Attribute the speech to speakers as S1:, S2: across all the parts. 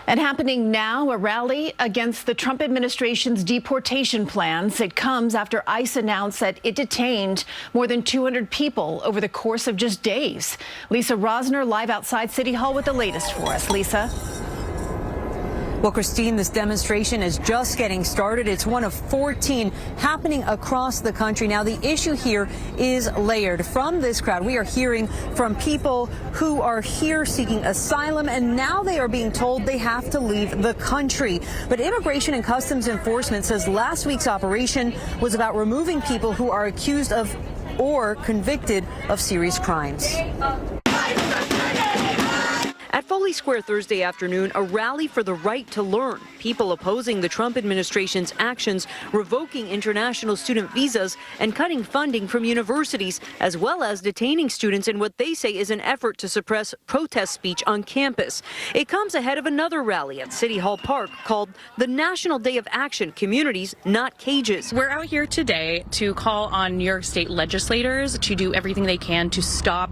S1: And happening now, a rally against the Trump administration's deportation plans. It comes after ICE announced that it detained more than 200 people over the course of just days. Lisa Rosner live outside City Hall with the latest for us. Lisa.
S2: Well, Christine, this demonstration is just getting started. It's one of 14 happening across the country. Now, the issue here is layered. From this crowd, we are hearing from people who are here seeking asylum, and now they are being told they have to leave the country. But Immigration and Customs Enforcement says last week's operation was about removing people who are accused of or convicted of serious crimes. At Foley Square Thursday afternoon, a rally for the right to learn. People opposing the Trump administration's actions, revoking international student visas and cutting funding from universities, as well as detaining students in what they say is an effort to suppress protest speech on campus. It comes ahead of another rally at City Hall Park called the National Day of Action, Communities, Not Cages.
S3: We're out here today to call on New York State legislators to do everything they can to stop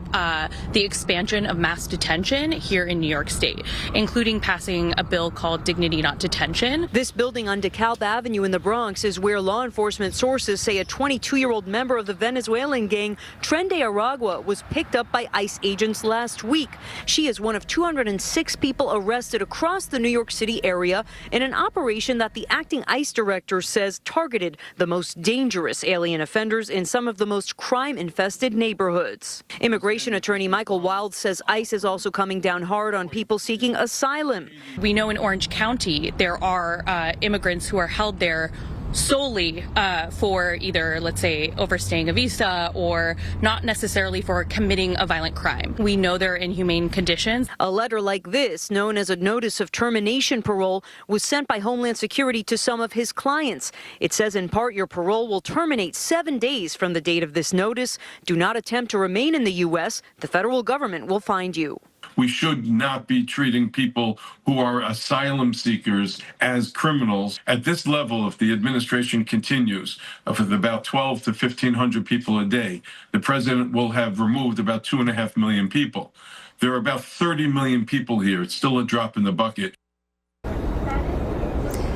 S3: the expansion of mass detention here in New York State, including passing a bill called Dignity Not Detention.
S2: This building on DeKalb Avenue in the Bronx is where law enforcement sources say a 22-year-old member of the Venezuelan gang, Trende Aragua, was picked up by ICE agents last week. She is one of 206 people arrested across the New York City area in an operation that the acting ICE director says targeted the most dangerous alien offenders in some of the most crime-infested neighborhoods. Immigration attorney Michael Wild says ICE is also coming down hard on people seeking asylum.
S3: We know in Orange County there are immigrants who are held there solely for either, let's say, overstaying a visa or not necessarily for committing a violent crime. We know they're in inhumane conditions.
S2: A letter like this, known as a notice of termination parole, was sent by Homeland Security to some of his clients. It says in part your parole will terminate 7 days from the date of this notice. Do not attempt to remain in the U.S. The federal government will find you.
S4: We should not be treating people who are asylum seekers as criminals. At this level, if the administration continues with about 12 to 1,500 people a day, the president will have removed about 2.5 million people. There are about 30 million people here. It's still a drop in the bucket.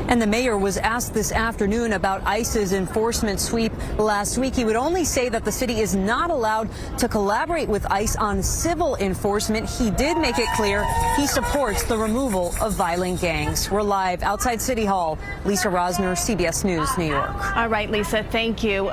S2: And the mayor was asked this afternoon about ICE's enforcement sweep last week. He would only say that the city is not allowed to collaborate with ICE on civil enforcement. He did make it clear he supports the removal of violent gangs. We're live outside City Hall. Lisa Rosner, CBS News, New York.
S1: All right, Lisa, thank you.